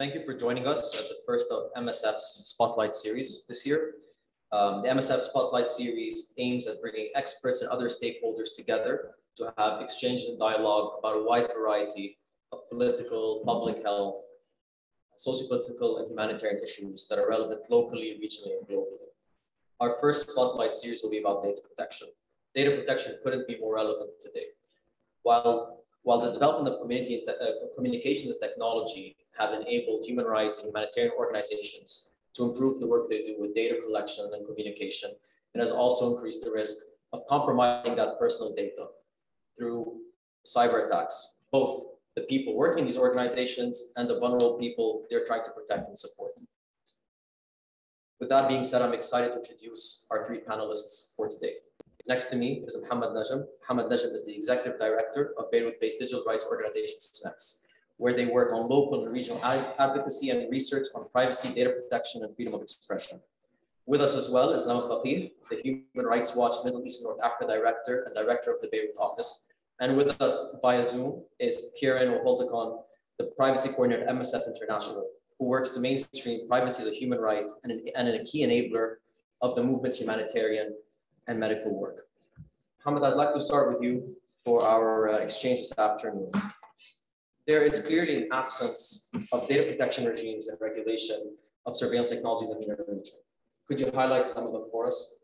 Thank you for joining us at the first of MSF's Spotlight Series this year. The MSF Spotlight Series aims at bringing experts and other stakeholders together to have exchange and dialogue about a wide variety of political, public health, socio-political, and humanitarian issues that are relevant locally, regionally, and globally. Our first Spotlight Series will be about data protection. Data protection couldn't be more relevant today. While the development of communication and technology has enabled human rights and humanitarian organizations to improve the work they do with data collection and communication, it has also increased the risk of compromising that personal data through cyber attacks, both the people working in these organizations and the vulnerable people they're trying to protect and support. With that being said, I'm excited to introduce our three panelists for today. Next to me is Mohammed Najm. Mohammed Najm is the Executive Director of Beirut-based digital rights organization SMEX, where they work on local and regional advocacy and research on privacy, data protection, and freedom of expression. With us as well is Nawaf Faqih, the Human Rights Watch Middle East and North Africa Director and Director of the Beirut office. And with us via Zoom is Kieran O'Holticon, the Privacy Coordinator at MSF International, who works to mainstream privacy as a human right and a key enabler of the movement's humanitarian and medical work. Mohammed, I'd like to start with you for our exchange this afternoon. There is clearly an absence of data protection regimes and regulation of surveillance technology in the MENA region. Could you highlight some of them for us?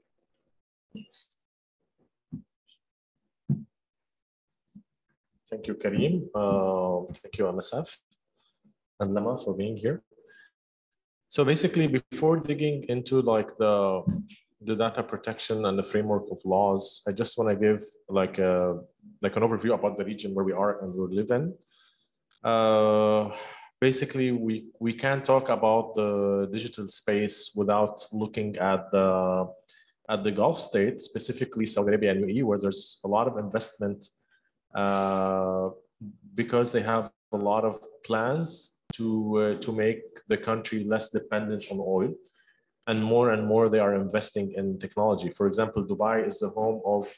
Thank you, Kareem. Thank you, MSF and Lama for being here. So basically, before digging into like the data protection and the framework of laws, I just want to give like an overview about the region where we are and we live in. Basically, we can't talk about the digital space without looking at the Gulf states, specifically Saudi Arabia and UAE, where there's a lot of investment because they have a lot of plans to make the country less dependent on oil, and more they are investing in technology. For example, Dubai is the home of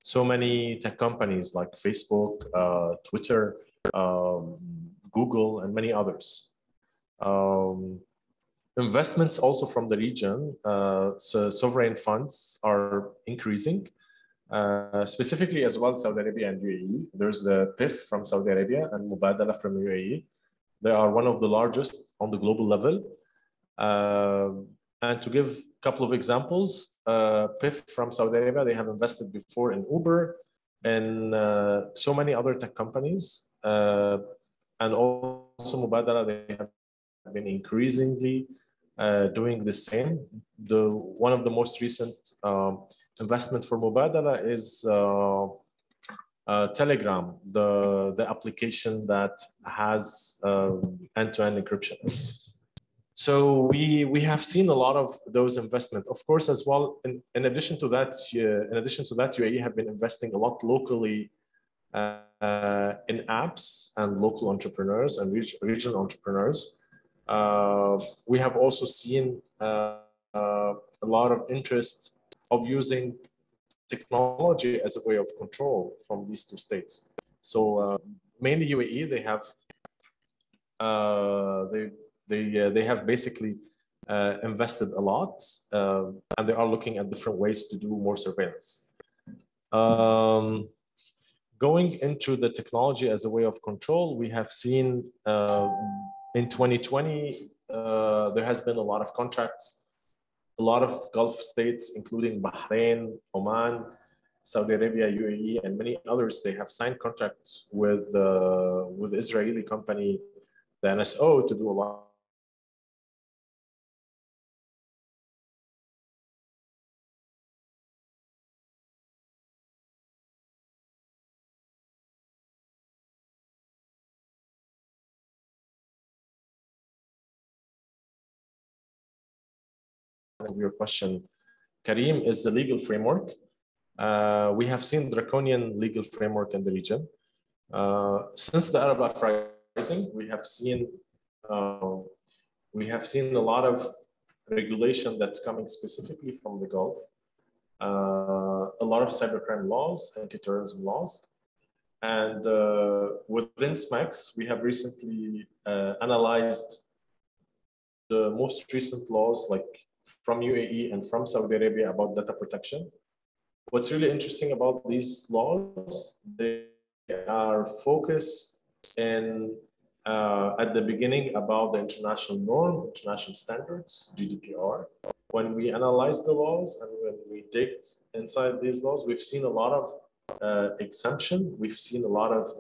so many tech companies like Facebook, Twitter, Google, and many others. Investments also from the region, so sovereign funds are increasing, specifically as well Saudi Arabia and UAE. There's the PIF from Saudi Arabia and Mubadala from UAE. They are one of the largest on the global level. And to give a couple of examples, PIF from Saudi Arabia, they have invested before in Uber and so many other tech companies. And also Mubadala, they have been increasingly doing the same. One of the most recent investment for Mubadala is Telegram, the application that has end-to-end encryption. So we have seen a lot of those investments. Of course, as well, in addition to that, UAE have been investing a lot locally in apps and local entrepreneurs and regional entrepreneurs. We have also seen a lot of interest of using technology as a way of control from these two states. So mainly UAE, they have basically invested a lot, and they are looking at different ways to do more surveillance. Going into the technology as a way of control, we have seen in 2020, there has been a lot of contracts. A lot of Gulf states, including Bahrain, Oman, Saudi Arabia, UAE, and many others, they have signed contracts with the Israeli company, the NSO, to do a lot of your question, Kareem, is the legal framework. We have seen draconian legal framework in the region. Since the Arab uprising, we have seen a lot of regulation that's coming specifically from the Gulf. A lot of cybercrime laws, anti-terrorism laws. And within SMEX, we have recently analyzed the most recent laws, like from UAE and from Saudi Arabia about data protection. What's really interesting about these laws, they are focused in at the beginning about the international norm, international standards, GDPR. When we analyze the laws and when we dig inside these laws, we've seen a lot of exemption. We've seen a lot of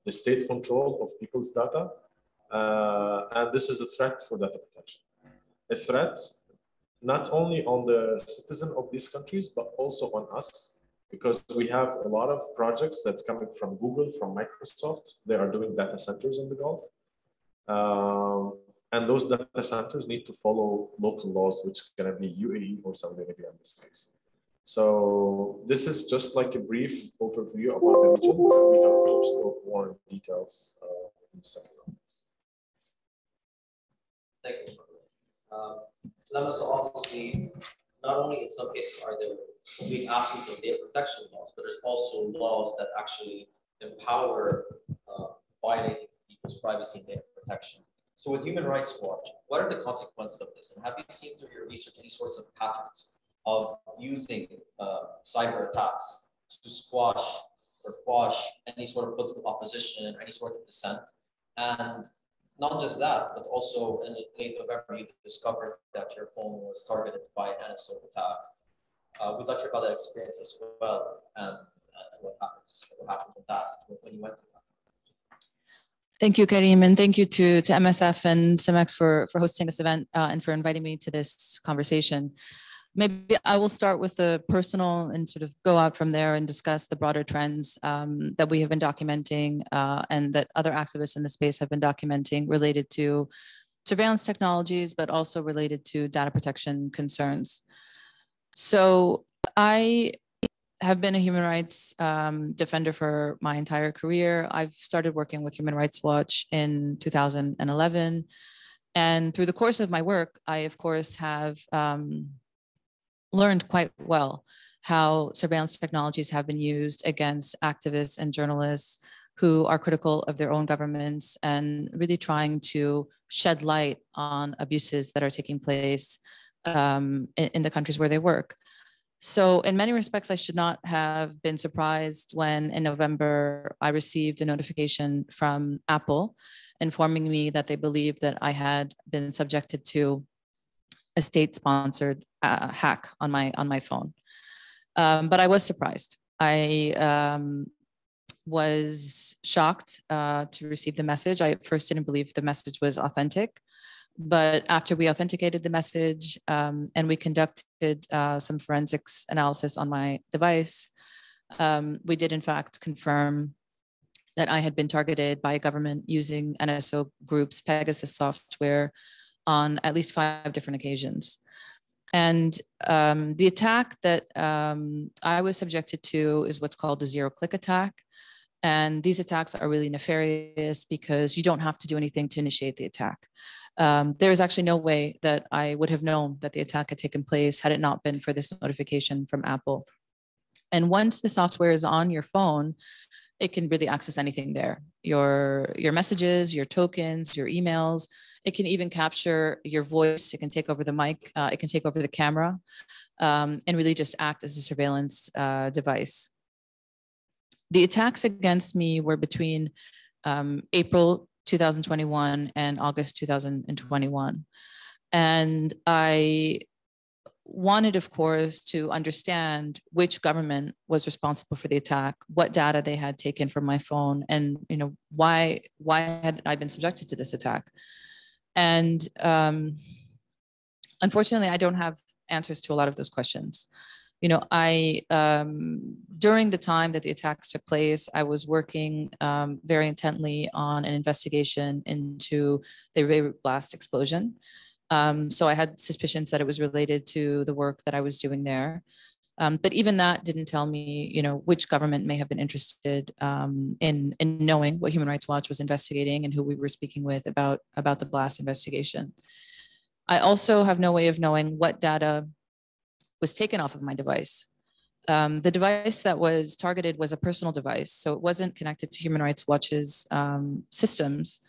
the state control of people's data. And this is a threat for data protection. A threat not only on the citizen of these countries, but also on us, because we have a lot of projects that's coming from Google, from Microsoft. They are doing data centers in the Gulf. And those data centers need to follow local laws, which are going to be UAE or Saudi Arabia in this case. So this is just like a brief overview about the region. We can of course talk more in details in a second. Thank you. So obviously, not only in some cases are there complete absence of data protection laws, but there's also laws that actually empower violating people's privacy and data protection. So with Human Rights Watch, what are the consequences of this? And have you seen through your research any sorts of patterns of using cyber attacks to squash or quash any sort of political opposition, any sort of dissent? And not just that, but also in late November, you discovered that your phone was targeted by an NSO attack. We'd like to hear about that experience as well, and what happened with that when you went through that. Thank you, Karim, and thank you to MSF and SMEX for hosting this event and for inviting me to this conversation. Maybe I will start with the personal and sort of go out from there and discuss the broader trends that we have been documenting and that other activists in the space have been documenting related to surveillance technologies, but also related to data protection concerns. So I have been a human rights defender for my entire career. I've started working with Human Rights Watch in 2011. And through the course of my work, I, of course, have learned quite well how surveillance technologies have been used against activists and journalists who are critical of their own governments and really trying to shed light on abuses that are taking place in the countries where they work. So in many respects, I should not have been surprised when in November, I received a notification from Apple informing me that they believed that I had been subjected to a state-sponsored hack on my phone. But I was surprised. I was shocked to receive the message. I at first didn't believe the message was authentic. But after we authenticated the message and we conducted some forensics analysis on my device, we did in fact confirm that I had been targeted by a government using NSO Group's Pegasus software on at least 5 different occasions. And the attack that I was subjected to is what's called a zero-click attack. And these attacks are really nefarious because you don't have to do anything to initiate the attack. There is actually no way that I would have known that the attack had taken place had it not been for this notification from Apple. And once the software is on your phone, it can really access anything there. Your messages, your tokens, your emails. It can even capture your voice. It can take over the mic. It can take over the camera and really just act as a surveillance device. The attacks against me were between April 2021 and August 2021. And I wanted, of course, to understand which government was responsible for the attack, what data they had taken from my phone, and why had I been subjected to this attack. And unfortunately, I don't have answers to a lot of those questions. During the time that the attacks took place, I was working very intently on an investigation into the Beirut blast explosion. So I had suspicions that it was related to the work that I was doing there. But even that didn't tell me, which government may have been interested in knowing what Human Rights Watch was investigating and who we were speaking with about the blast investigation. I also have no way of knowing what data was taken off of my device. The device that was targeted was a personal device, so it wasn't connected to Human Rights Watch's systems.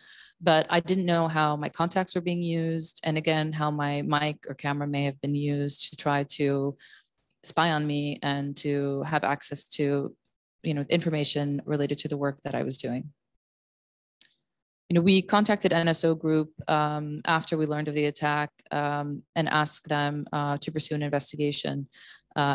but I didn't know how my contacts were being used. And again, how my mic or camera may have been used to try to spy on me and to have access to, information related to the work that I was doing. We contacted NSO Group after we learned of the attack and asked them to pursue an investigation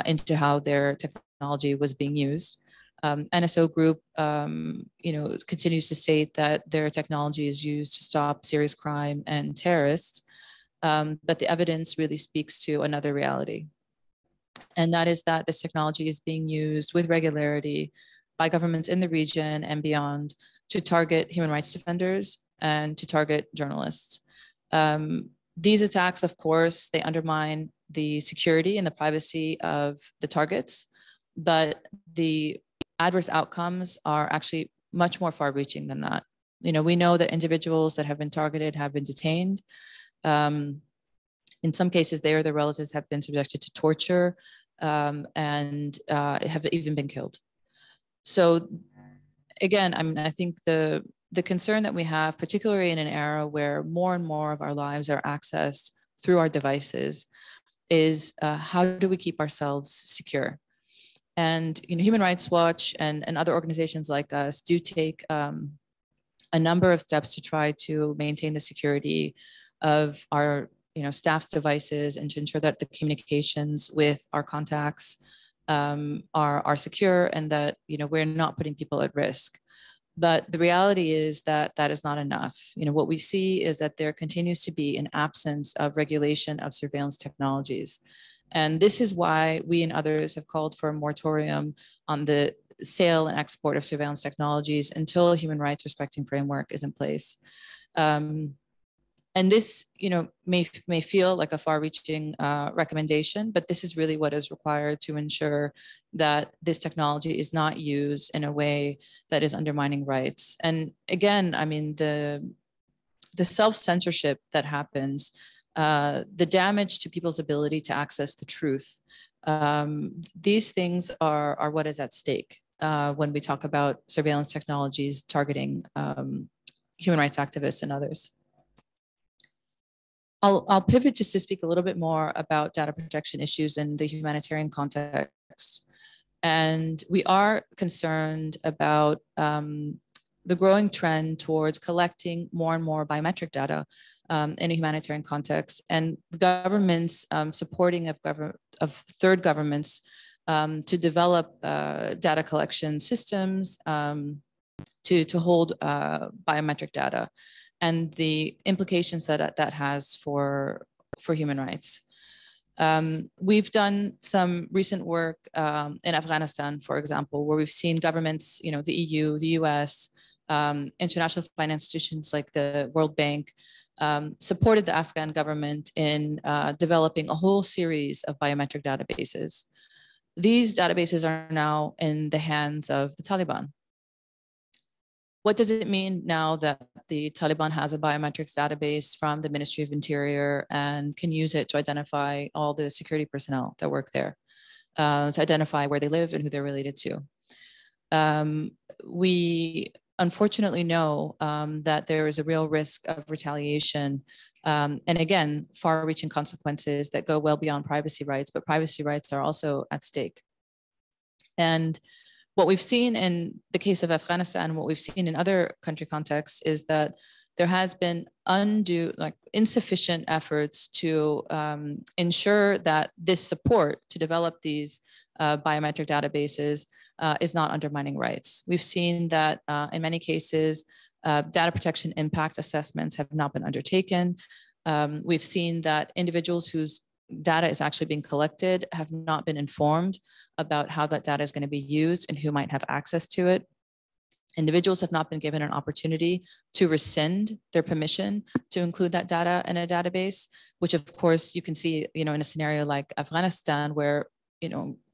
into how their technology was being used. NSO Group, continues to state that their technology is used to stop serious crime and terrorists, but the evidence really speaks to another reality. And that is that this technology is being used with regularity by governments in the region and beyond to target human rights defenders and to target journalists. These attacks, of course, they undermine the security and the privacy of the targets, but the adverse outcomes are actually much more far-reaching than that. We know that individuals that have been targeted have been detained. In some cases, they or their relatives have been subjected to torture and have even been killed. So again, I think the concern that we have, particularly in an era where more and more of our lives are accessed through our devices, is how do we keep ourselves secure? And Human Rights Watch and other organizations like us do take a number of steps to try to maintain the security of our staff's devices and to ensure that the communications with our contacts are secure and that we're not putting people at risk. But the reality is that that is not enough. What we see is that there continues to be an absence of regulation of surveillance technologies. And this is why we and others have called for a moratorium on the sale and export of surveillance technologies until a human rights respecting framework is in place. And this, may feel like a far-reaching recommendation, but this is really what is required to ensure that this technology is not used in a way that is undermining rights. And again, the self-censorship that happens, the damage to people's ability to access the truth, these things are what is at stake when we talk about surveillance technologies targeting human rights activists and others. I'll pivot just to speak a little bit more about data protection issues in the humanitarian context. And we are concerned about the growing trend towards collecting more and more biometric data in a humanitarian context, and the government's supporting of third governments to develop data collection systems to hold biometric data, and the implications that that has for human rights. We've done some recent work in Afghanistan, for example, where we've seen governments, the EU, the US, international finance institutions like the World Bank, supported the Afghan government in developing a whole series of biometric databases. These databases are now in the hands of the Taliban. What does it mean now that the Taliban has a biometrics database from the Ministry of Interior and can use it to identify all the security personnel that work there, to identify where they live and who they're related to? We unfortunately know that there is a real risk of retaliation and again, far-reaching consequences that go well beyond privacy rights, but privacy rights are also at stake. And what we've seen in the case of Afghanistan, what we've seen in other country contexts is that there has been insufficient efforts to ensure that this support to develop these biometric databases is not undermining rights. We've seen that in many cases, data protection impact assessments have not been undertaken. We've seen that individuals whose data is actually being collected have not been informed about how that data is going to be used and who might have access to it. Individuals have not been given an opportunity to rescind their permission to include that data in a database, which of course you can see, in a scenario like Afghanistan, where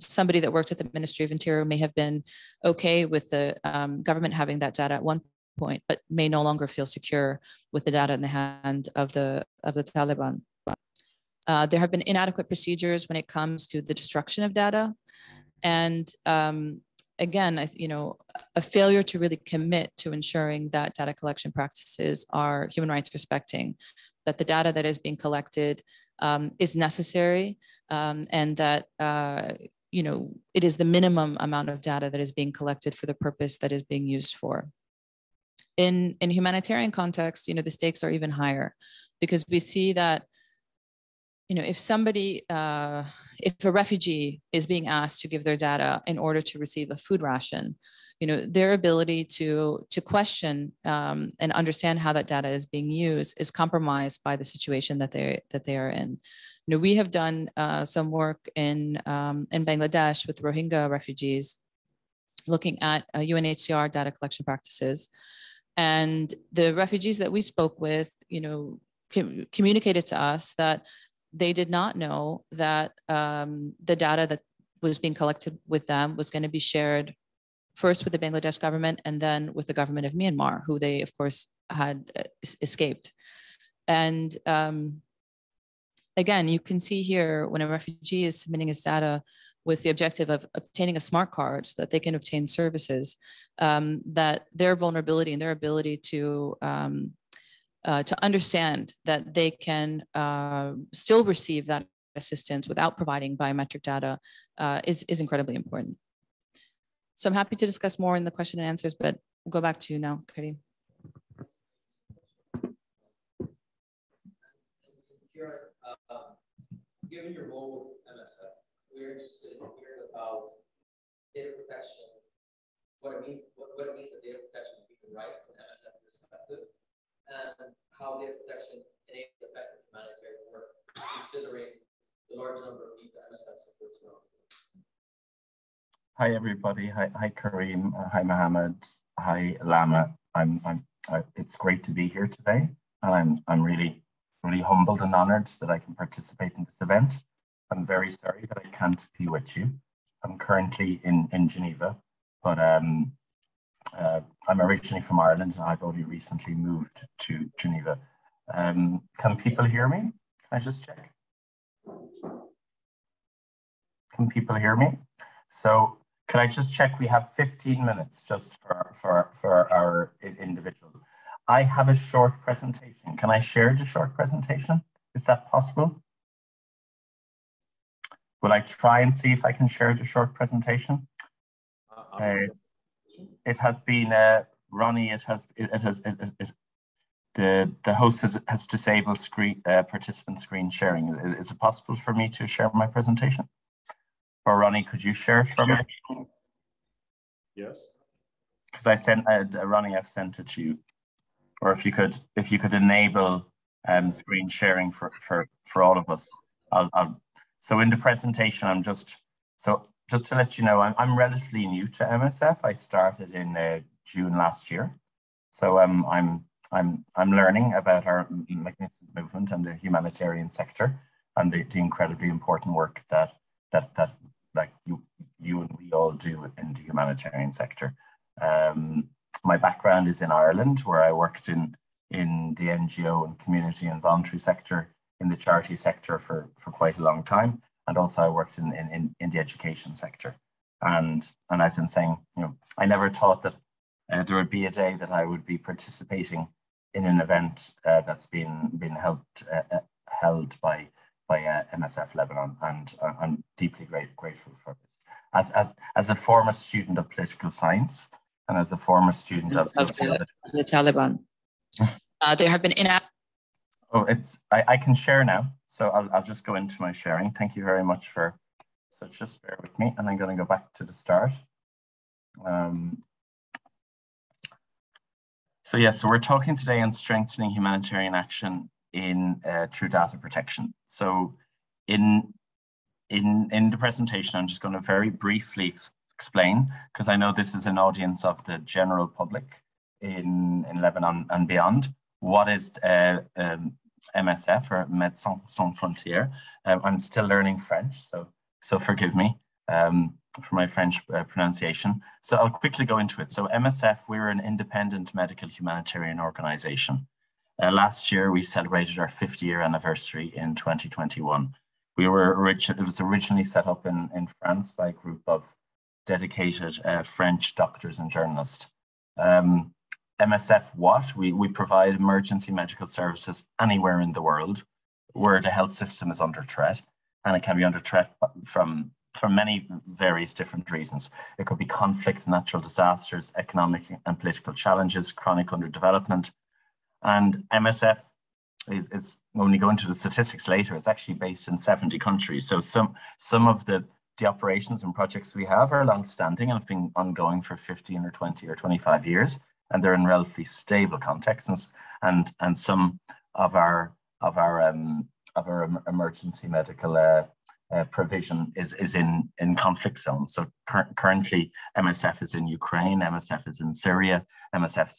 somebody that worked at the Ministry of Interior may have been okay with the government having that data at one point, but may no longer feel secure with the data in the hand of the Taliban. There have been inadequate procedures when it comes to the destruction of data. And again, a failure to really commit to ensuring that data collection practices are human rights respecting, that the data that is being collected is necessary, and that it is the minimum amount of data that is being collected for the purpose that is being used for. In humanitarian context, the stakes are even higher, because we see that if somebody, if a refugee is being asked to give their data in order to receive a food ration, their ability to question and understand how that data is being used is compromised by the situation that they are in. We have done some work in Bangladesh with Rohingya refugees, looking at UNHCR data collection practices, and the refugees that we spoke with, communicated to us that they did not know that the data that was being collected with them was going to be shared first with the Bangladesh government and then with the government of Myanmar, who they, of course, had escaped. And again, you can see here when a refugee is submitting his data with the objective of obtaining a smart card so that they can obtain services, that their vulnerability and their ability to understand that they can still receive that assistance without providing biometric data is incredibly important. So I'm happy to discuss more in the question and answers, but we'll go back to you now, Karim. Given your role with MSF, we're interested in hearing about data protection, what it means that data protection is a human right from MSF perspective, and how data protection enables effective humanitarian work, considering the large number of people MSF supports around the world. Hi everybody. Hi Karim. Hi Mohammed. Hi Lama. It's great to be here today, and I'm really humbled and honored that I can participate in this event. I'm very sorry that I can't be with you. I'm currently in Geneva, but I'm originally from Ireland and I've only recently moved to Geneva. Can people hear me? Can I just check? Can people hear me? So can I just check? We have 15 minutes just for our individual. I have a short presentation. Can I share the short presentation? Is that possible? Will I try and see if I can share the short presentation? It has been Ronnie. The host has disabled participant screen sharing. Is it possible for me to share my presentation? Or Ronnie, could you share it from me? Yes. Because I sent Ronnie. I've sent it to you. Or if you could enable screen sharing for all of us. So in the presentation, just to let you know, I'm relatively new to MSF. I started in June last year, so I'm learning about our magnificent movement and the humanitarian sector and the incredibly important work that you and we all do in the humanitarian sector. My background is in Ireland, where I worked in the NGO and community and voluntary sector, in the charity sector for quite a long time, and also I worked in the education sector. And as I'm saying, I never thought that there would be a day that I would be participating in an event that's been held by MSF Lebanon, and I'm deeply grateful for this. As a former student of political science and as a former student of sociology, the Taliban, there have been Oh, I can share now, so I'll just go into my sharing. Thank you very much so just bear with me, and I'm going to go back to the start. So we're talking today on strengthening humanitarian action through data protection. So in the presentation, I'm just going to very briefly explain, because I know this is an audience of the general public in Lebanon and beyond. What is MSF, or Médecins Sans Frontières? I'm still learning French, so forgive me for my French pronunciation. So I'll quickly go into it. So MSF, we're an independent medical humanitarian organization. Last year, we celebrated our 50-year anniversary in 2021. It was originally set up in France by a group of dedicated French doctors and journalists. MSF what? We provide emergency medical services anywhere in the world where the health system is under threat, and it can be under threat from many various different reasons. It could be conflict, natural disasters, economic and political challenges, chronic underdevelopment. And MSF is when we go into the statistics later, it's actually based in 70 countries. So some of the operations and projects we have are long-standing and have been ongoing for 15 or 20 or 25 years, and they're in relatively stable contexts. And some of our emergency medical provision is in conflict zones. So currently, MSF is in Ukraine, MSF is in Syria, MSF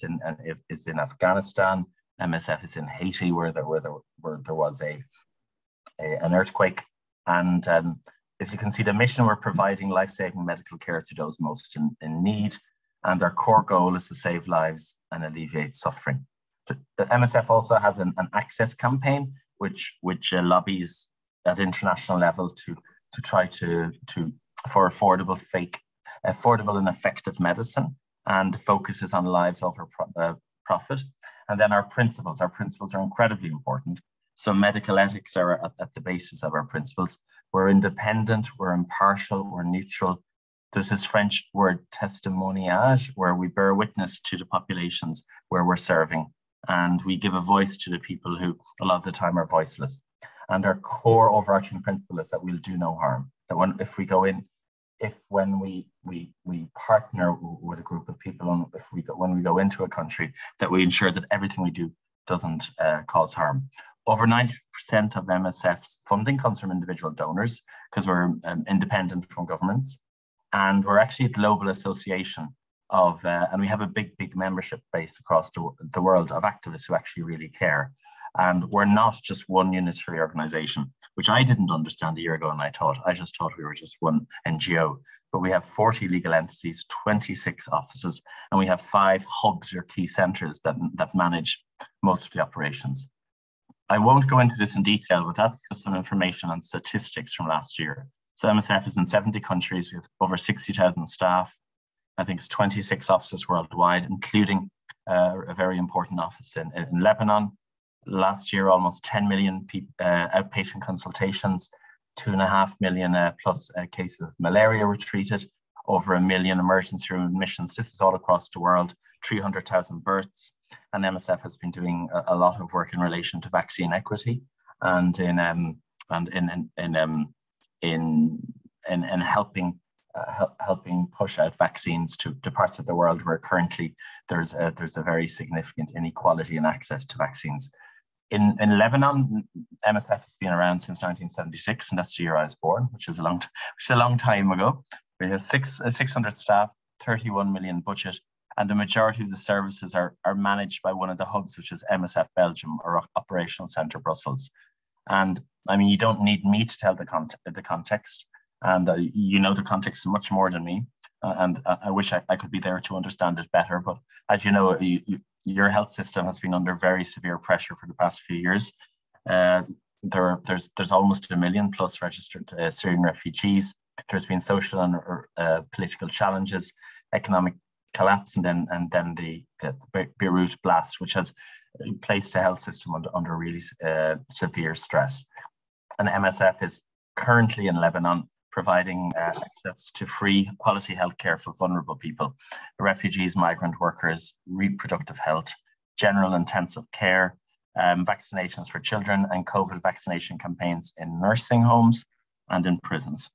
is in Afghanistan, MSF is in Haiti, where there was an earthquake. And as you can see, the mission, we're providing life-saving medical care to those most in need, and our core goal is to save lives and alleviate suffering. The MSF also has an access campaign, which lobbies at international level to try for affordable and effective medicine, and focuses on lives over profit. And then our principles are incredibly important. So medical ethics are at the basis of our principles. We're independent, we're impartial, we're neutral. There's this French word témoignage, where we bear witness to the populations where we're serving, and we give a voice to the people who a lot of the time are voiceless. And our core overarching principle is that we'll do no harm. That when we partner with a group of people, and when we go into a country, that we ensure that everything we do doesn't cause harm. Over 90% of MSF's funding comes from individual donors, because we're independent from governments. And we're actually a global association of, and we have a big membership base across the world of activists who actually really care. And we're not just one unitary organization, which I didn't understand a year ago, and I just thought we were just one NGO. But we have 40 legal entities, 26 offices, and we have 5 hubs or key centers that manage most of the operations. I won't go into this in detail, but that's just some information on statistics from last year. So MSF is in 70 countries. We have over 60,000 staff. I think it's 26 offices worldwide, including a very important office in Lebanon. Last year, almost 10 million outpatient consultations, 2.5 million plus cases of malaria were treated, over 1 million emergency room admissions. This is all across the world, 300,000 births. And MSF has been doing a lot of work in relation to vaccine equity and in helping push out vaccines to parts of the world where currently there's a very significant inequality in access to vaccines. In Lebanon, MSF has been around since 1976, and that's the year I was born, which is a long time ago. We have 600 staff, 31 million budget, and the majority of the services are managed by one of the hubs, which is MSF Belgium, or Operational Centre Brussels. And I mean, you don't need me to tell the context, and you know the context much more than me. And I wish I could be there to understand it better. But as you know, your health system has been under very severe pressure for the past few years. There's almost 1 million plus registered Syrian refugees. There's been social and political challenges, economic collapse, and then the Beirut blast, which has placed the health system under really severe stress. And MSF is currently in Lebanon providing access to free quality healthcare for vulnerable people, refugees, migrant workers, reproductive health, general intensive care, vaccinations for children, and COVID vaccination campaigns in nursing homes and in prisons.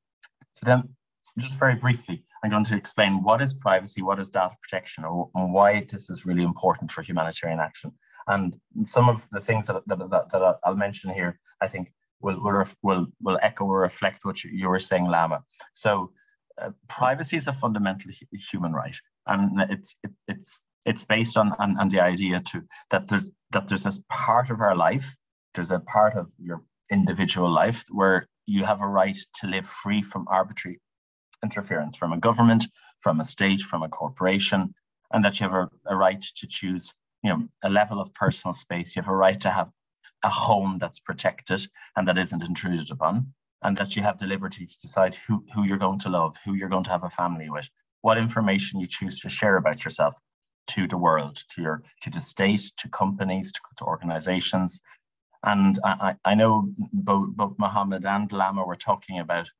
So then, just very briefly, I'm going to explain what is privacy, what is data protection, and why this is really important for humanitarian action. And some of the things that I'll mention here, I think, will echo or reflect what you were saying, Lama. So privacy is a fundamental human right, and it's based on the idea that there's this part of our life, there's a part of your individual life where you have a right to live free from arbitrary interference from a government, from a state, from a corporation, and that you have a right to choose, a level of personal space. You have a right to have a home that's protected and that isn't intruded upon. and that you have the liberty to decide who you're going to love, who you're going to have a family with, what information you choose to share about yourself to the world, to the state, to companies, to organizations. And I know both Mohammed and Lama were talking about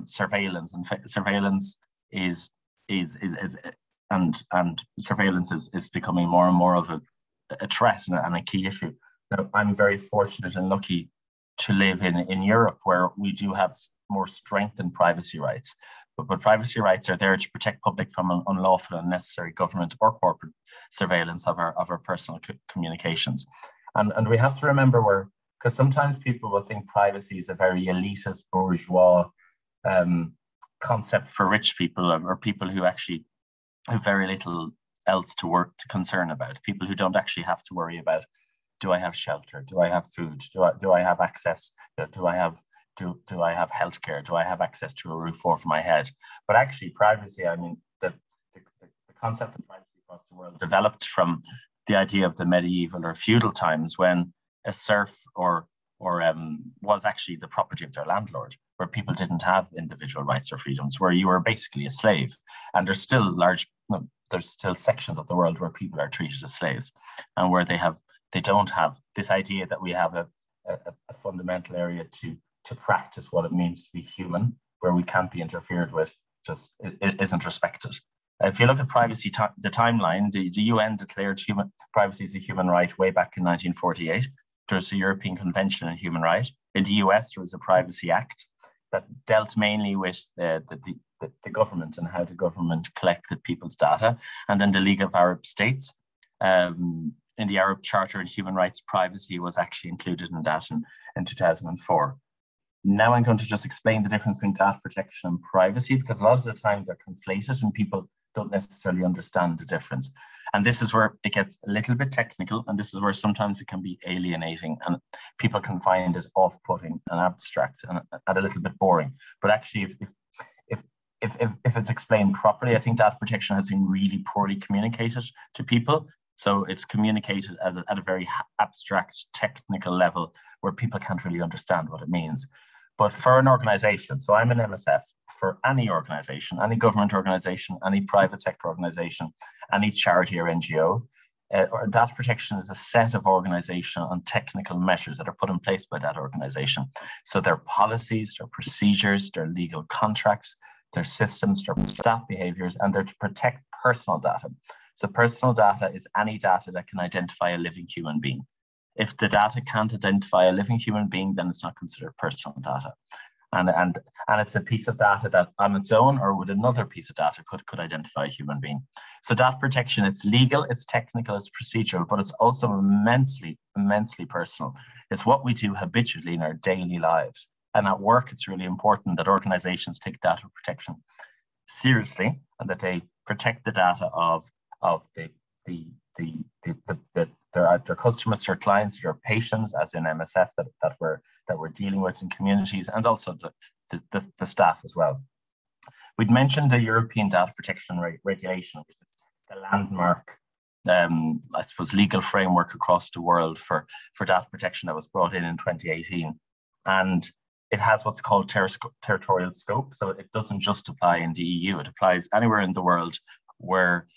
surveillance, and surveillance is becoming more and more of a threat and a key issue. Now, I'm very fortunate and lucky to live in Europe, where we do have more strengthened privacy rights. But privacy rights are there to protect public from unlawful and unnecessary government or corporate surveillance of our personal communications. And we have to remember because sometimes people will think privacy is a very elitist, bourgeois concept for rich people, or people who actually have very little else to concern about, people who don't actually have to worry about, do I have shelter? Do I have food? Do I have access? Do I have healthcare? Do I have access to a roof over my head? But actually, privacy, I mean, the concept of privacy across the world developed from the idea of the medieval or feudal times, when a serf was actually the property of their landlord, where people didn't have individual rights or freedoms, where you were basically a slave. And there's still sections of the world where people are treated as slaves, and where they don't have this idea that we have a fundamental area to practice what it means to be human, where we can't be interfered with, it isn't respected. If you look at privacy, the timeline, the UN declared privacy as a human right way back in 1948. There's a European Convention on Human Rights. In the US, there was a Privacy Act that dealt mainly with the government and how the government collected people's data. And then the League of Arab States, in the Arab Charter on Human Rights, privacy was actually included in that in 2004. Now I'm going to just explain the difference between data protection and privacy, because a lot of the time they're conflated and people don't necessarily understand the difference. And this is where it gets a little bit technical, and this is where sometimes it can be alienating and people can find it off-putting and abstract and a little bit boring. But actually, if it's explained properly, I think data protection has been really poorly communicated to people. So it's communicated at a very abstract technical level where people can't really understand what it means. But for an organization, so I'm an MSF, for any organization, any government organization, any private sector organization, any charity or NGO, data protection is a set of organizational and technical measures that are put in place by that organization. So their policies, their procedures, their legal contracts, their systems, their staff behaviors, and they're to protect personal data. So personal data is any data that can identify a living human being. If the data can't identify a living human being, then it's not considered personal data. And it's a piece of data that on its own or with another piece of data could identify a human being. So data protection, it's legal, it's technical, it's procedural, but it's also immensely, immensely personal. It's what we do habitually in our daily lives. And at work, it's really important that organizations take data protection seriously and that they protect the data of their customers, their clients, their patients, as in MSF that we're dealing with in communities, and also the staff as well. We'd mentioned the European Data Protection Regulation, which is the landmark, I suppose, legal framework across the world for data protection that was brought in 2018, and it has what's called territorial scope. So it doesn't just apply in the EU; it applies anywhere in the world where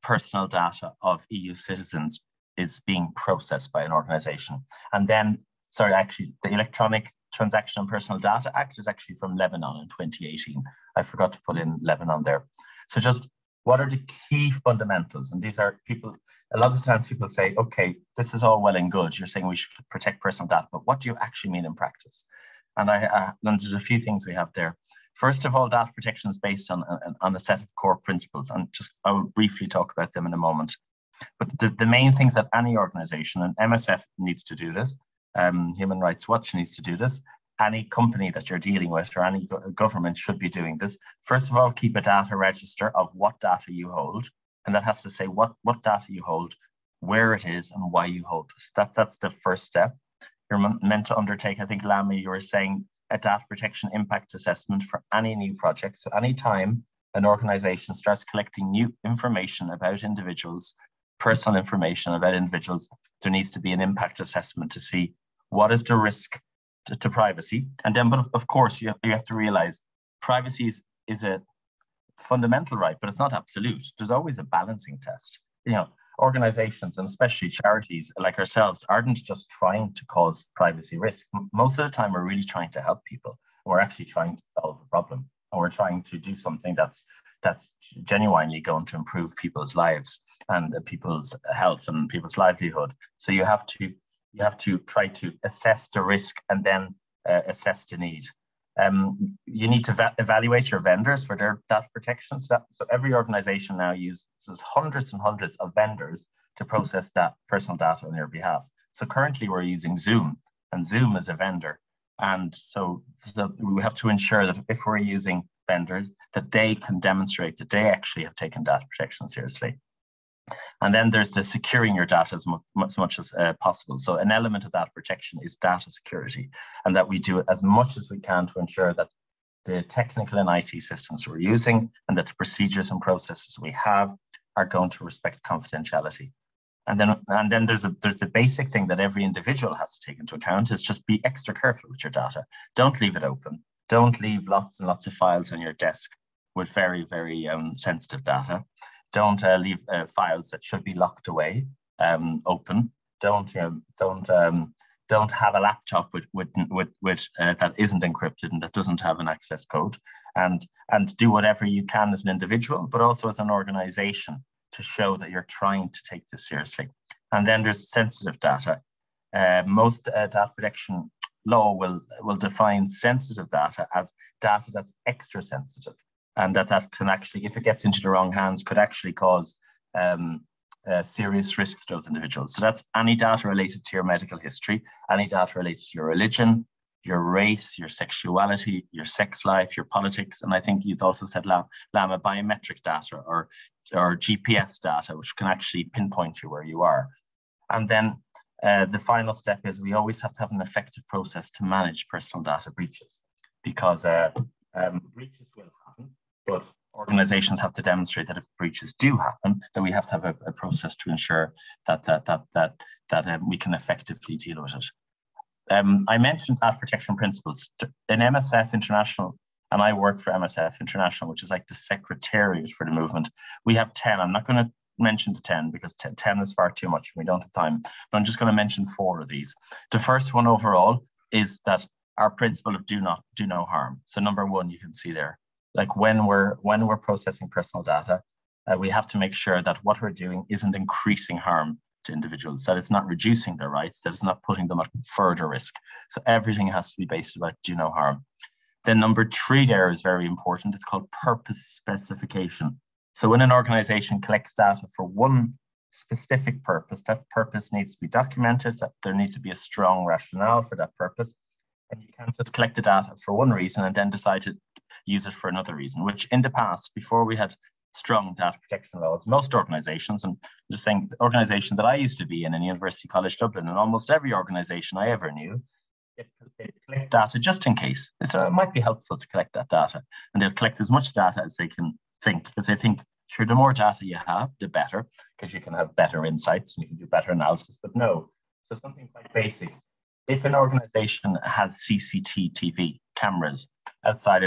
personal data of EU citizens is being processed by an organization. And then, the Electronic Transaction and Personal Data Act is actually from Lebanon in 2018. I forgot to put in Lebanon there. So just what are the key fundamentals? And these are a lot of times people say, okay, this is all well and good. You're saying we should protect personal data, but what do you actually mean in practice? And there's a few things we have there. First of all, data protection is based on a set of core principles, and I will briefly talk about them in a moment. But the main things that any organization, and MSF needs to do this, Human Rights Watch needs to do this, any company that you're dealing with or any government should be doing this. First of all, keep a data register of what data you hold, and that has to say what data you hold, where it is, and why you hold it. That's the first step. You're meant to undertake, I think, Lamy, you were saying, a data protection impact assessment for any new project. So anytime an organization starts collecting new information about individuals, personal information about individuals, there needs to be an impact assessment to see what is the risk to privacy. And then, but of course, you have to realize privacy is a fundamental right, but it's not absolute. There's always a balancing test. You know, organizations and especially charities like ourselves aren't just trying to cause privacy risk. Most of the time, we're really trying to help people. We're actually trying to solve a problem, and we're trying to do something that's genuinely going to improve people's lives and people's health and people's livelihood. So you have to try to assess the risk and then assess the need. You need to evaluate your vendors for their data protection. So every organization now uses hundreds and hundreds of vendors to process that personal data on your behalf. So currently we're using Zoom, and Zoom is a vendor. And so we have to ensure that if we're using vendors, that they can demonstrate that they actually have taken data protection seriously. And then there's the securing your data as much as possible. So an element of data protection is data security, and that we do it as much as we can to ensure that the technical and IT systems we're using and that the procedures and processes we have are going to respect confidentiality. And then there's the basic thing that every individual has to take into account is just be extra careful with your data. Don't leave it open. Don't leave lots and lots of files on your desk with very, very sensitive data. Don't leave files that should be locked away open. Don't have a laptop with that isn't encrypted and that doesn't have an access code. And do whatever you can as an individual, but also as an organization, to show that you're trying to take this seriously. And then there's sensitive data. Most data protection law will define sensitive data as data that's extra sensitive, and that can actually, if it gets into the wrong hands, could actually cause serious risks to those individuals. So that's any data related to your medical history, any data related to your religion, your race, your sexuality, your sex life, your politics. And I think you've also said, Lama, biometric data or GPS data, which can actually pinpoint you where you are. And then the final step is we always have to have an effective process to manage personal data breaches, because breaches will happen, but organizations have to demonstrate that if breaches do happen, that we have to have a process to ensure that we can effectively deal with it. I mentioned data protection principles. In MSF International, and I work for MSF International, which is like the secretariat for the movement, we have 10. I'm not going to mention the 10 because 10 is far too much. We don't have time. But I'm just going to mention 4 of these. The first one overall is that our principle of do no harm. So number 1, you can see there, like when we're processing personal data, we have to make sure that what we're doing isn't increasing harm to individuals, that it's not reducing their rights, that it's not putting them at further risk. So everything has to be based about do no harm. Then number 3 there is very important. It's called purpose specification. So when an organization collects data for one specific purpose, that purpose needs to be documented, that there needs to be a strong rationale for that purpose. And you can't just collect the data for one reason and then decide to use it for another reason, which in the past, before we had strong data protection laws, most organizations, and I'm just saying the organization that I used to be in University College Dublin, and almost every organization I ever knew, they collect data just in case. So it might be helpful to collect that data, and they'll collect as much data as they can think, because they think, sure, the more data you have, the better, because you can have better insights and you can do better analysis. But no, so something quite basic. If an organization has CCTV cameras outside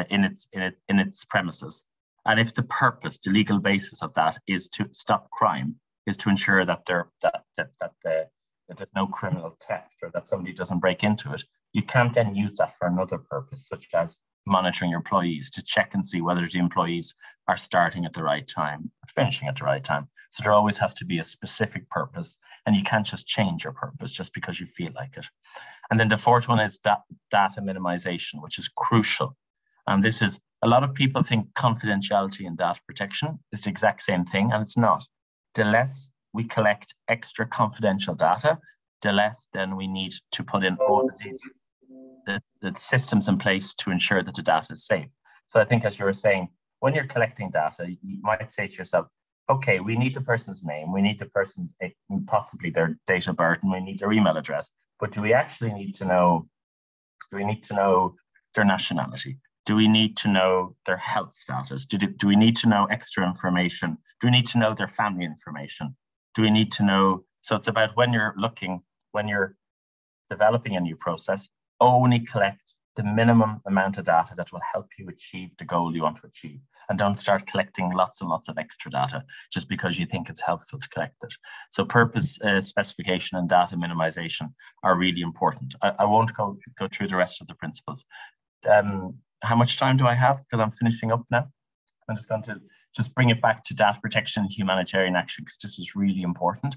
in its premises, and if the purpose, the legal basis of that is to stop crime, is to ensure that there's no criminal theft or that somebody doesn't break into it, you can't then use that for another purpose, such as monitoring your employees to check and see whether the employees are starting at the right time or finishing at the right time. So there always has to be a specific purpose, and you can't just change your purpose just because you feel like it. And then the 4th one is data minimization, which is crucial. And this is, a lot of people think confidentiality and data protection is the exact same thing, and it's not. The less we collect extra confidential data, the less then we need to put in all of these the systems in place to ensure that the data is safe. So I think, as you were saying, when you're collecting data, you might say to yourself, okay, we need the person's name, we need the person's, possibly their date of birth, and we need their email address. But do we actually need to know, their nationality? Do we need to know their health status? Do we need to know extra information? Do we need to know their family information? Do we need to know, so it's about when you're developing a new process, only collect the minimum amount of data that will help you achieve the goal you want to achieve. And don't start collecting lots and lots of extra data just because you think it's helpful to collect it. So purpose, specification, and data minimization are really important. I won't go through the rest of the principles. How much time do I have? Because I'm finishing up now. I'm just going to just bring it back to data protection and humanitarian action, because this is really important.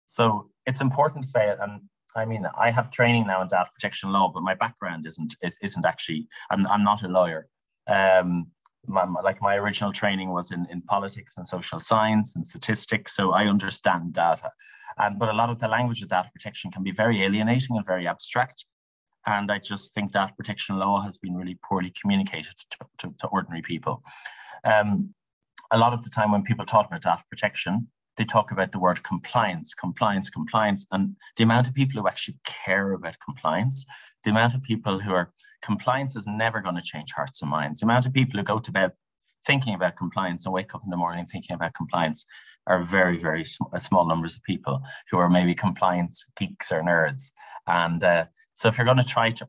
So it's important to say it, and I mean, I have training now in data protection law, but my background isn't actually, I'm not a lawyer. My original training was in politics and social science and statistics, so I understand data. But a lot of the language of data protection can be very alienating and very abstract. And I just think data protection law has been really poorly communicated to ordinary people. A lot of the time when people talk about data protection, they talk about the word compliance, compliance, compliance, and the amount of people who actually care about compliance, the amount of people who are, compliance is never going to change hearts and minds. The amount of people who go to bed thinking about compliance and wake up in the morning thinking about compliance are very, very small numbers of people who are maybe compliance geeks or nerds. And so if you're going to try to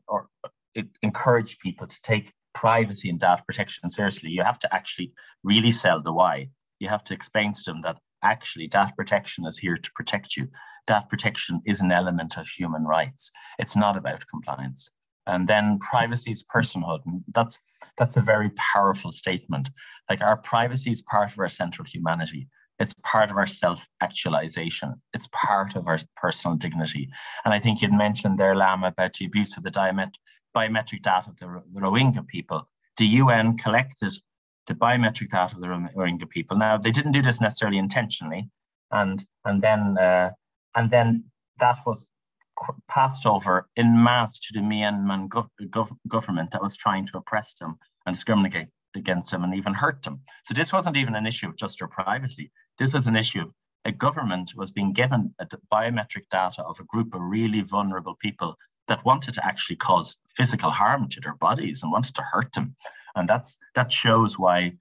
encourage people to take privacy and data protection seriously, you have to actually really sell the why. You have to explain to them that actually data protection is here to protect you. Data protection is an element of human rights. It's not about compliance. And then privacy is personhood. And that's a very powerful statement. Like, our privacy is part of our central humanity. It's part of our self-actualization. It's part of our personal dignity. And I think you'd mentioned there, Lam, about the abuse of the biometric data of the Rohingya people. The UN collected the biometric data of the Rohingya people. Now, they didn't do this necessarily intentionally, and then that was passed over in mass to the Myanmar government that was trying to oppress them and discriminate against them and even hurt them. So this wasn't even an issue of just their privacy. This was an issue of a government was being given biometric data of a group of really vulnerable people that wanted to actually cause physical harm to their bodies and wanted to hurt them. And that shows why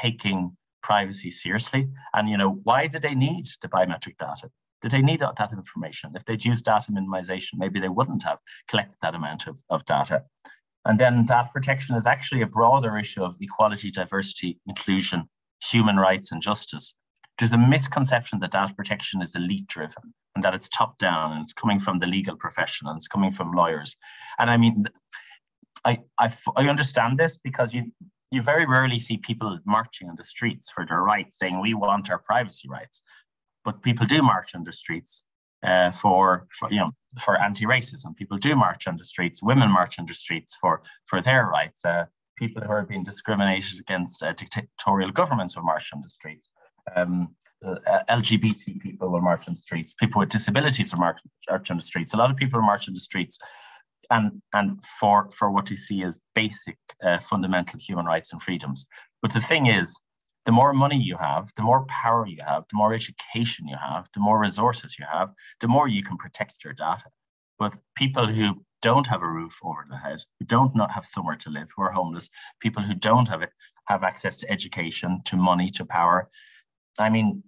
taking privacy seriously. And, you know, why did they need the biometric data? Did they need that information? If they'd used data minimization, maybe they wouldn't have collected that amount of data. And then data protection is actually a broader issue of equality, diversity, inclusion, human rights, and justice. There's a misconception that data protection is elite driven and that it's top down and it's coming from the legal profession and it's coming from lawyers. And I mean, I understand this, because you very rarely see people marching on the streets for their rights, saying we want our privacy rights. But people do march on the streets for anti-racism. People do march on the streets. Women march on the streets for their rights. People who are being discriminated against, dictatorial governments will march on the streets. LGBT people will march on the streets. People with disabilities will march on the streets. A lot of people march on the streets, and for what you see as basic fundamental human rights and freedoms. But the thing is, the more money you have, the more power you have, the more education you have, the more resources you have, the more you can protect your data. But people who don't have a roof over their head, who don't not have somewhere to live, who are homeless, people who don't have access to education, to money, to power, I mean,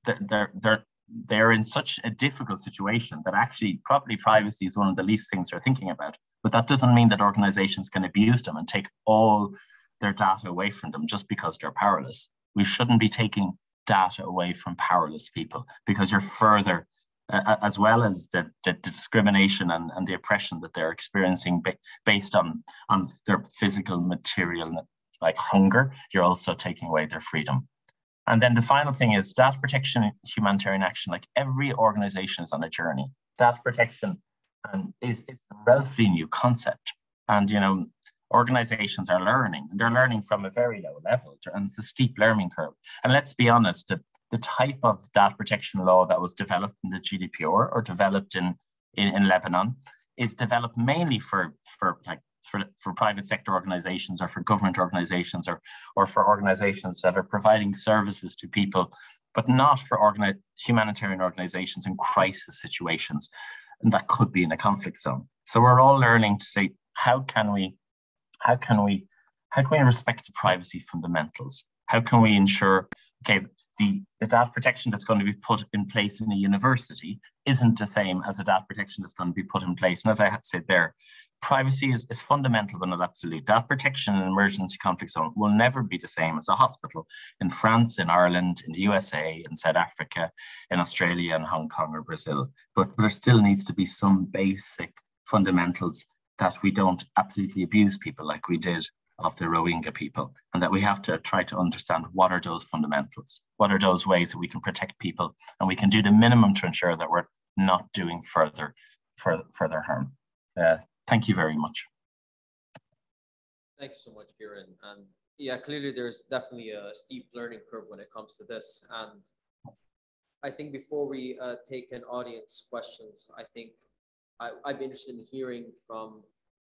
they're in such a difficult situation that actually probably privacy is one of the least things they're thinking about. But that doesn't mean that organizations can abuse them and take all their data away from them just because they're powerless. We shouldn't be taking data away from powerless people, because you're further, as well as the discrimination and the oppression that they're experiencing based on their physical, material, like hunger, you're also taking away their freedom. And then the final thing is data protection and humanitarian action. Like, every organization is on a journey. Data protection is a relatively new concept. And, you know, organizations are learning, and they're learning from a very low level, and it's a steep learning curve. And let's be honest, the type of data protection law that was developed in the GDPR or developed in Lebanon is developed mainly for private sector organizations, or for government organizations, or for organizations that are providing services to people, but not for humanitarian organizations in crisis situations, and that could be in a conflict zone. So we're all learning to say, how can we respect the privacy fundamentals? How can we ensure, okay, the data protection that's going to be put in place in a university isn't the same as the data protection that's going to be put in place. And as I had said there, privacy is fundamental but not absolute. Data protection in an emergency conflict zone will never be the same as a hospital in France, in Ireland, in the USA, in South Africa, in Australia, and Hong Kong or Brazil. But there still needs to be some basic fundamentals that we don't absolutely abuse people like we did of the Rohingya people, and that we have to try to understand what are those fundamentals, what are those ways that we can protect people, and we can do the minimum to ensure that we're not doing further harm. Thank you very much. Thank you so much, Kieran. And yeah, clearly there's definitely a steep learning curve when it comes to this. And I think before we take an audience questions, I think I'd be interested in hearing from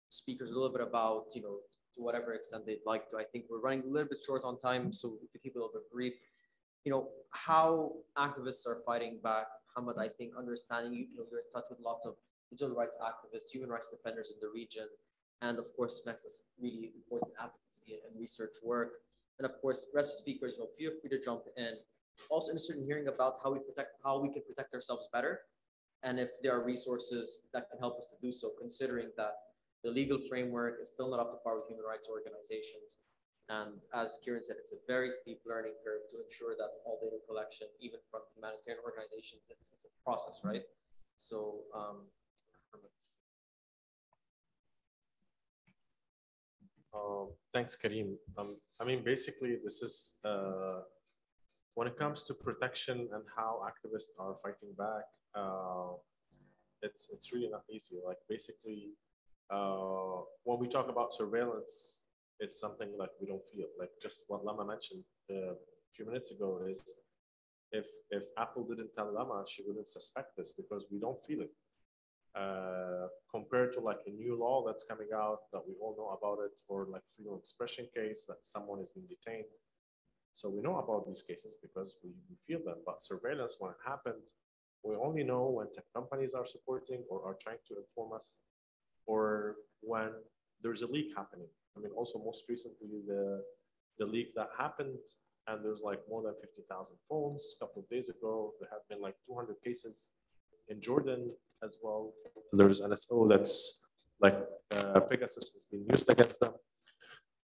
speakers a little bit about, you know, to whatever extent they'd like to. I think we're running a little bit short on time, so to keep it a little bit brief, you know, how activists are fighting back. Hamad, I think understanding, you know, you're in touch with lots of digital rights activists, human rights defenders in the region, and of course, SMEX is really important advocacy and research work. And of course, the rest of the speakers, you know, feel free to jump in. Also interested in hearing about how we can protect ourselves better, and if there are resources that can help us to do so, considering that the legal framework is still not up to par with human rights organizations. And as Kieran said, it's a very steep learning curve to ensure that all data collection, even from humanitarian organizations, it's a process, right? So, thanks, Karim. I mean, basically, this is when it comes to protection and how activists are fighting back. It's really not easy. Like basically, when we talk about surveillance, it's something like we don't feel. Like just what Lama mentioned a few minutes ago is, if Apple didn't tell Lama, she wouldn't suspect this because we don't feel it. Compared to like a new law that's coming out that we all know about it, or like freedom of expression case that someone is being detained. So we know about these cases because we feel them. But surveillance, when it happened, we only know when tech companies are supporting or are trying to inform us, or when there's a leak happening. I mean, also most recently, the leak that happened, and there's like more than 50,000 phones. A couple of days ago, there have been like 200 cases in Jordan as well. There's NSO that's like Pegasus has been used against them.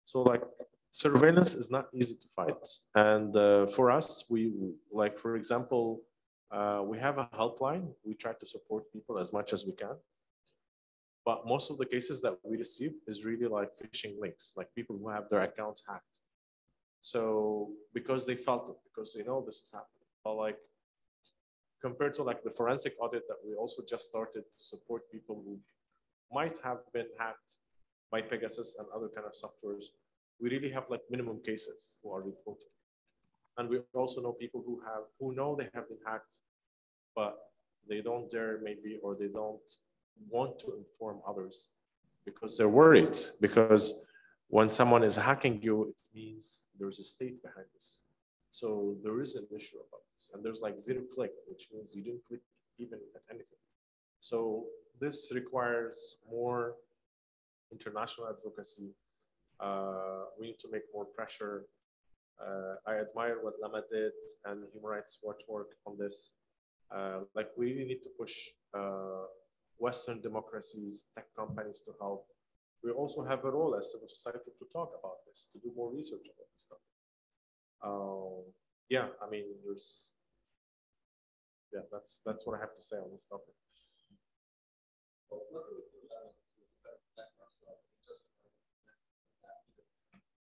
So like surveillance is not easy to fight. And for us, we like, for example, we have a helpline. We try to support people as much as we can. But most of the cases that we receive is really like phishing links, like people who have their accounts hacked. So because they felt it, because they know this is happening. But like compared to like the forensic audit that we also just started to support people who might have been hacked by Pegasus and other kind of softwares, we really have like minimum cases who are reported. And we also know people who know they have been hacked, but they don't dare maybe, or they don't want to inform others because they're worried. Because when someone is hacking you, it means there's a state behind this. So there is an issue about this. And there's like zero click, which means you didn't click even at anything. So this requires more international advocacy. We need to make more pressure. I admire what Lama did and Human Rights Watch work on this. Like we really need to push Western democracies, tech companies to help. We also have a role as civil society to talk about this, to do more research about this stuff. Yeah, I mean, that's what I have to say on this topic.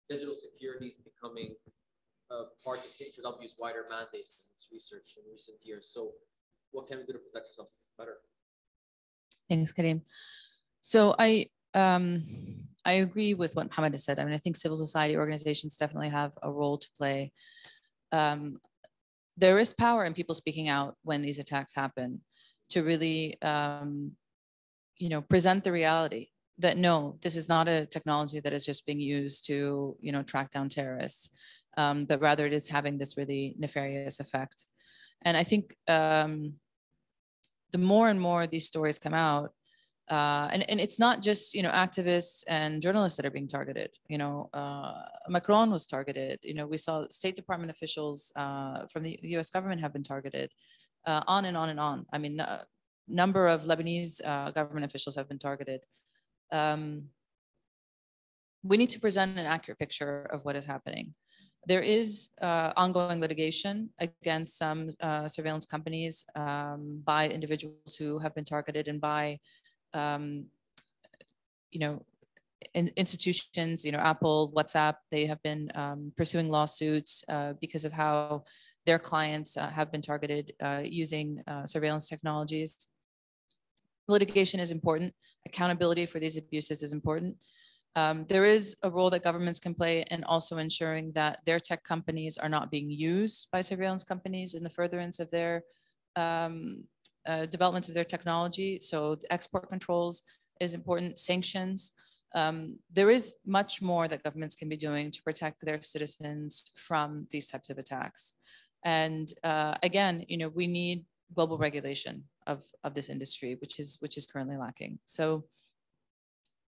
Digital security is becoming a part of HRW's wider mandate in its research in recent years. So what can we do to protect ourselves better? Thanks, Karim. So I agree with what Mohammed has said. I mean, I think civil society organizations definitely have a role to play. There is power in people speaking out when these attacks happen to really, you know, present the reality that no, this is not a technology that is just being used to, you know, track down terrorists, but rather it is having this really nefarious effect. And I think the more and more these stories come out, And it's not just, you know, activists and journalists that are being targeted. You know, Macron was targeted. You know, we saw State Department officials from the US government have been targeted, on and on and on. I mean, number of Lebanese government officials have been targeted. We need to present an accurate picture of what is happening. There is ongoing litigation against some surveillance companies by individuals who have been targeted, and by, you know, institutions, you know, Apple, WhatsApp. They have been pursuing lawsuits because of how their clients have been targeted using surveillance technologies. Litigation is important. Accountability for these abuses is important. There is a role that governments can play in also ensuring that their tech companies are not being used by surveillance companies in the furtherance of their development of their technology. So the export controls is important, sanctions. There is much more that governments can be doing to protect their citizens from these types of attacks. And again, you know, we need global regulation of this industry, which is currently lacking. So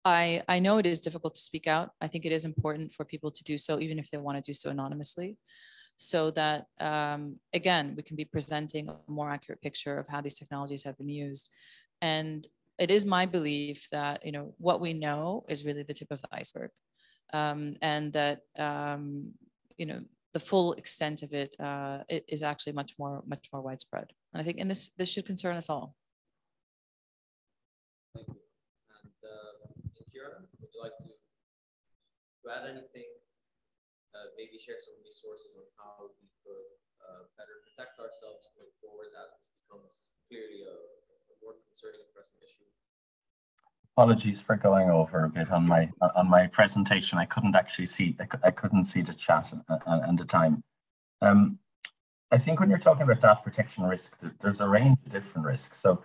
I know it is difficult to speak out. I think it is important for people to do so, even if they want to do so anonymously, so that, again, we can be presenting a more accurate picture of how these technologies have been used. And it is my belief that, you know, what we know is really the tip of the iceberg, and that, you know, the full extent of it, it is actually much more widespread. And I think, and this should concern us all. Thank you. And Kira, would you like to add anything? Maybe share some resources on how we could better protect ourselves going forward as this becomes clearly a more concerning and pressing issue. Apologies for going over a bit on my presentation. I couldn't actually see, I couldn't see the chat and the time. I think when you're talking about data protection risk, there's a range of different risks. So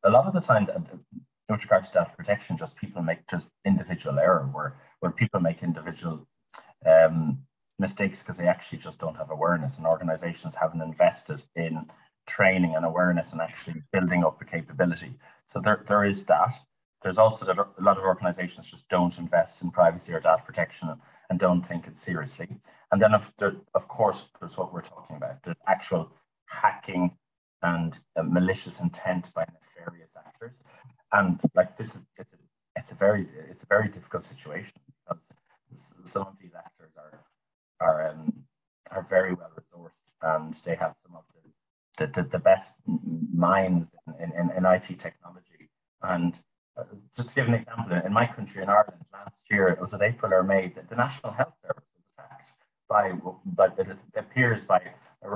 a lot of the time, with regards to data protection, just people make just individual error where people make individual mistakes because they actually just don't have awareness, and organizations haven't invested in training and awareness and actually building up the capability. So there is that. There's also that a lot of organizations just don't invest in privacy or data protection and don't think it seriously. And then of course, there's what we're talking about. There's actual hacking and malicious intent by nefarious actors. And like this is, it's a very difficult situation, because some of these actors are very well resourced, and they have some of the best minds in IT technology. And just to give an example, in my country, in Ireland, last year, it was in April or May, that the National Health Service was attacked by it appears by a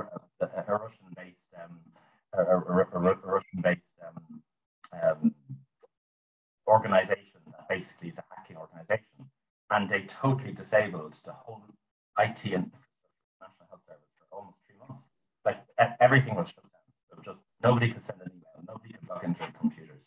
Russian-based organization that basically is a hacking organization, and they totally disabled the whole IT and National Health Service for almost 3 months. Like everything was shut down. So just nobody could send an email, nobody could log into their computers.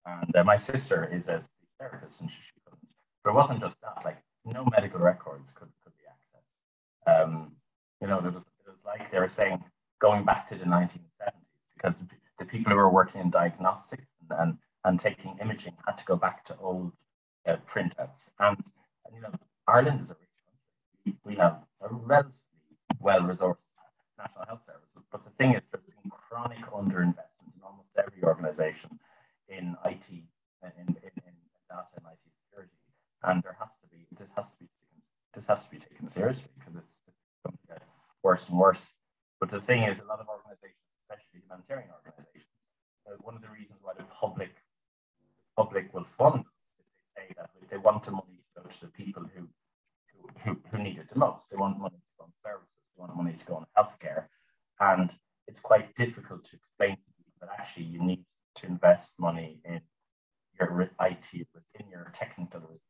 And my sister is a therapist, and she couldn't. But it wasn't just that; like no medical records could be accessed. You know, it was like they were saying going back to the 1970s, because the people who were working in diagnostics and taking imaging had to go back to old printouts. And you know, Ireland is a rich country. We have a relatively well-resourced National Health Service, but the thing is, there's been chronic underinvestment in almost every organisation in IT, in data and IT security, and this has to be taken seriously, because it's going to get worse and worse. But the thing is, a lot of organizations, especially humanitarian organizations, one of the reasons why the public will fund is they say that they want the money to go to the people who need it the most. They want money to go on services, they want money to go on healthcare, and it's quite difficult to explain to people that actually you need to invest money in your IT within your technical risk.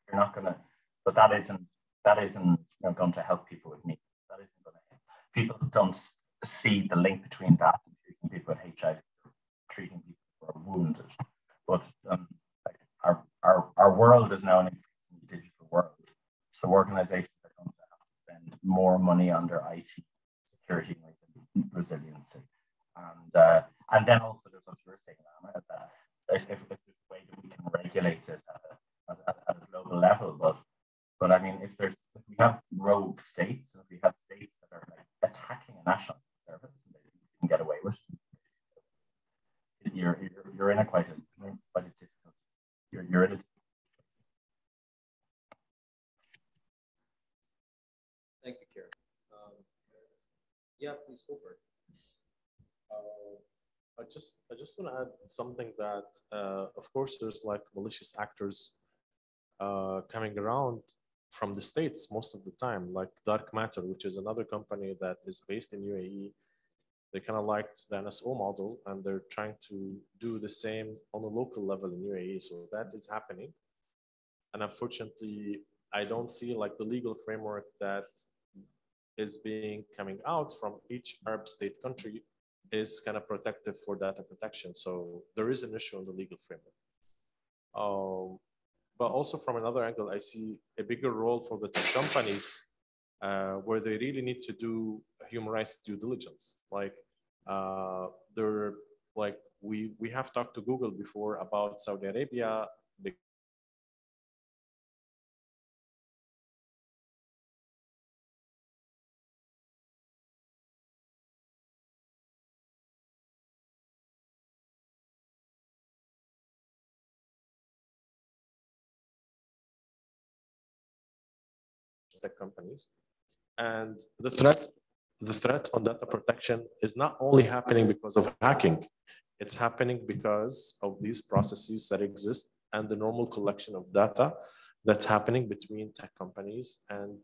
You're not going to, but that isn't you know, going to help people with needs. That isn't going to help. People don't see the link between that and treating people with HIV, treating people who are wounded. But like our world is now an increasingly digital world, so organizations are going to have to spend more money on their IT security and resiliency. And then also there's what you were saying, Anna, is that if you're in quite a difficult. You're in a. Thank you, Kieran. Yeah, please go for it. I just want to add something that, of course, there's like malicious actors coming around from the States most of the time, like Dark Matter, which is another company that is based in UAE. They kind of liked the NSO model, and they're trying to do the same on a local level in UAE. So that is happening. And unfortunately, I don't see like the legal framework that is being coming out from each Arab state country is kind of protective for data protection. So there is an issue in the legal framework. But also from another angle, I see a bigger role for the tech companies where they really need to do human rights due diligence. Like they're like we have talked to Google before about Saudi Arabia. Tech companies, and the threat on data protection is not only happening because of hacking, it's happening because of these processes that exist and the normal collection of data that's happening between tech companies and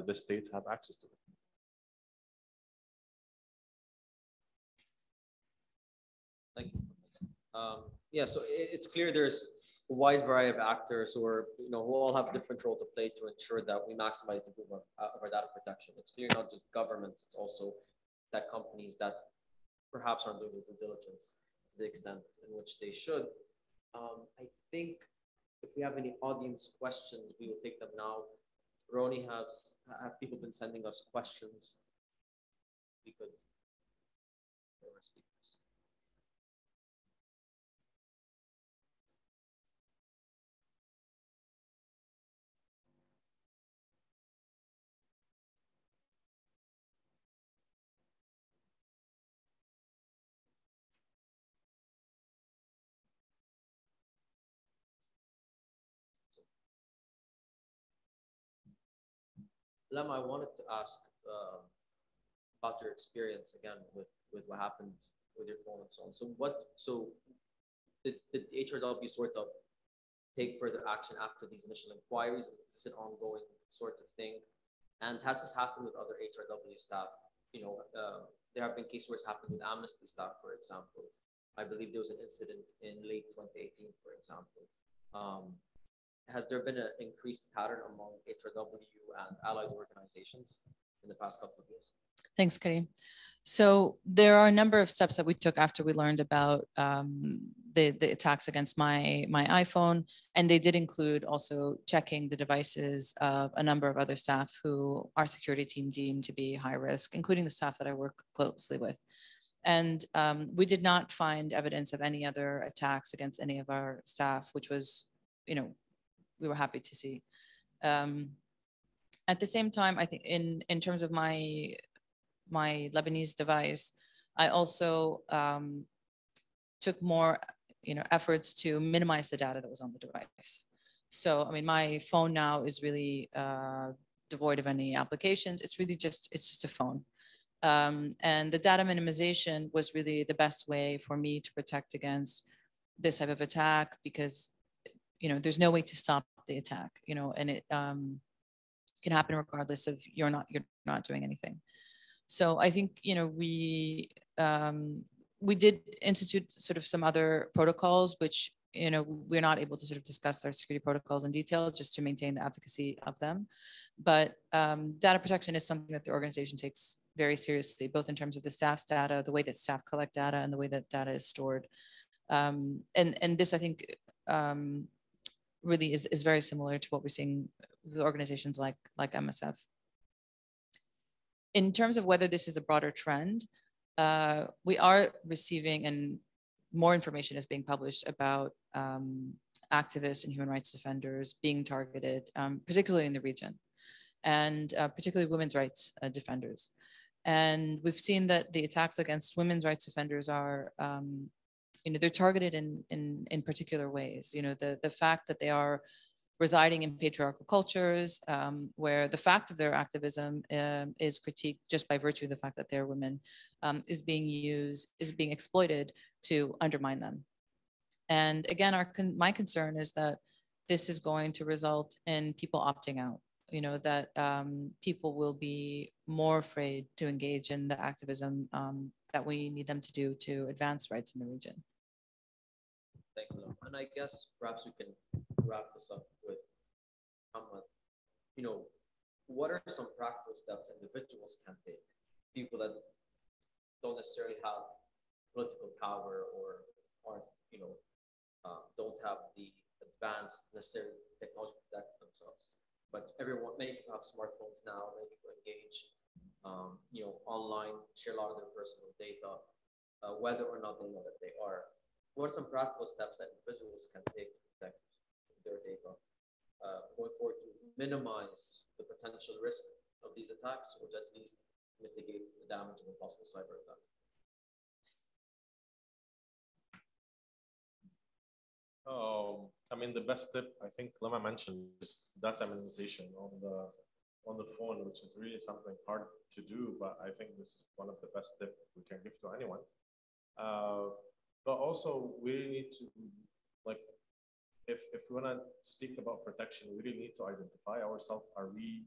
the state have access to it. Thank you. Yeah, so it's clear there's a wide variety of actors who are, who all have different role to play to ensure that we maximize the movement of our data protection. It's clear not just governments, it's also tech companies that perhaps aren't doing their due diligence to the extent in which they should. I think if we have any audience questions, we will take them now. Roni, have people been sending us questions? We could. Speakers. Lem, I wanted to ask about your experience again with what happened with your phone and so on. So did the HRW sort of take further action after these initial inquiries? Is this an ongoing sort of thing? And has this happened with other HRW staff? There have been cases where it's happened with Amnesty staff, for example. I believe there was an incident in late 2018, for example. Has there been an increased pattern among HRW and allied organizations in the past couple of years? Thanks, Karim. So there are a number of steps that we took after we learned about the attacks against my iPhone, and they did include also checking the devices of a number of other staff who our security team deemed to be high risk, including the staff that I work closely with. And we did not find evidence of any other attacks against any of our staff, which was, we were happy to see. At the same time, I think in terms of my Lebanese device, I also took more efforts to minimize the data that was on the device. So I mean, my phone now is really devoid of any applications. It's just a phone. And the data minimization was really the best way for me to protect against this type of attack, because there's no way to stop the attack, and it can happen regardless of you're not doing anything. So I think we did institute sort of some other protocols, which we're not able to sort of discuss our security protocols in detail just to maintain the efficacy of them. But data protection is something that the organization takes very seriously, both in terms of the staff's data, the way that staff collect data, and the way that data is stored. And this, I think, really is very similar to what we're seeing with organizations like MSF. In terms of whether this is a broader trend, we are receiving, and more information is being published about activists and human rights defenders being targeted, particularly in the region, and particularly women's rights defenders. And we've seen that the attacks against women's rights defenders are they're targeted in particular ways. The fact that they are residing in patriarchal cultures, where the fact of their activism is critiqued just by virtue of the fact that they're women, is being exploited to undermine them. And again, my concern is that this is going to result in people opting out, that people will be more afraid to engage in the activism that we need them to do to advance rights in the region. Thank you. And I guess perhaps we can wrap this up with what are some practical steps individuals can take? People that don't necessarily have political power or aren't, don't have the advanced necessary technology to protect themselves. But many people have smartphones now, many people engage, online, share a lot of their personal data, whether or not they know that they are. What are some practical steps that individuals can take to protect their data going forward to minimize the potential risk of these attacks, or to at least mitigate the damage of a possible cyber attack? I mean, the best tip, I think Lama mentioned, is data minimization on the phone, which is really something hard to do, but I think this is one of the best tips we can give to anyone. But also, we need to, if we want to speak about protection, we really need to identify ourselves. Are we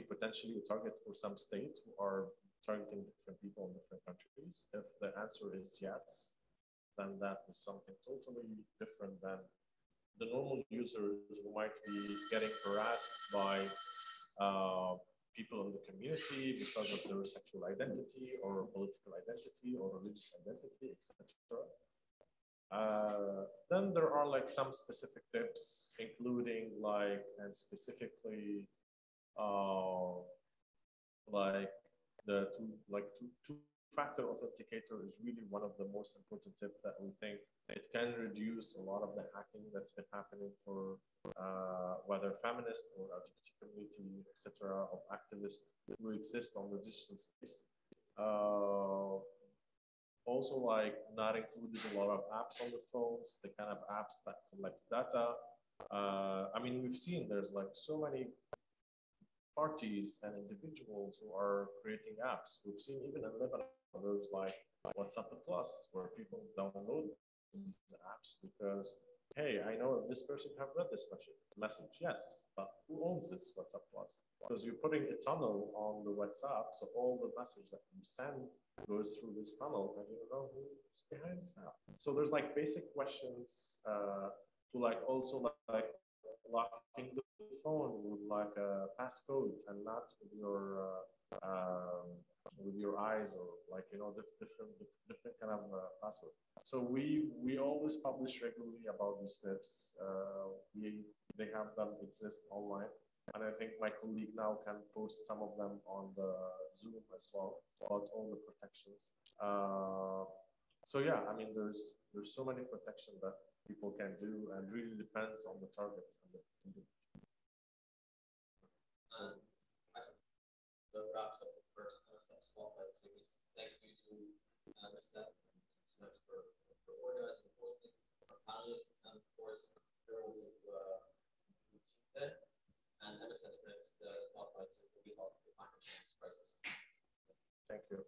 potentially a target for some states who are targeting different people in different countries? If the answer is yes, then that is something totally different than the normal users who might be getting harassed by people in the community because of their sexual identity or political identity or religious identity, etc. Then there are some specific tips, including and specifically the two-factor authenticator is really one of the most important tips that we think it can reduce a lot of the hacking that's been happening for whether feminist or LGBT community, etc., of activists who exist on the digital space. Also, not included a lot of apps on the phones, the kind of apps that collect data. I mean, we've seen there's so many parties and individuals who are creating apps. We've seen even in Lebanon, there's WhatsApp Plus, where people download these apps because, hey, I know this person have read this message. Yes, but who owns this WhatsApp Plus? Because you're putting a tunnel on the WhatsApp, so all the message that you send goes through this tunnel, and you don't know who's behind this app. So there's basic questions to also locking the phone with a passcode and not with your eyes or different kind of password. So we always publish regularly about these tips. They have them exist online, and I think my colleague now can post some of them on the Zoom as well about all the protections. So yeah, I mean, there's so many protections that people can do, and really depends on the target. That wraps up the first MSF Spotlight series. Thank you to MSF and SMEX for organizing and hosting our panelists, and of course, Carol and MSF's next Spotlight series will be about the climate change crisis. Thank you.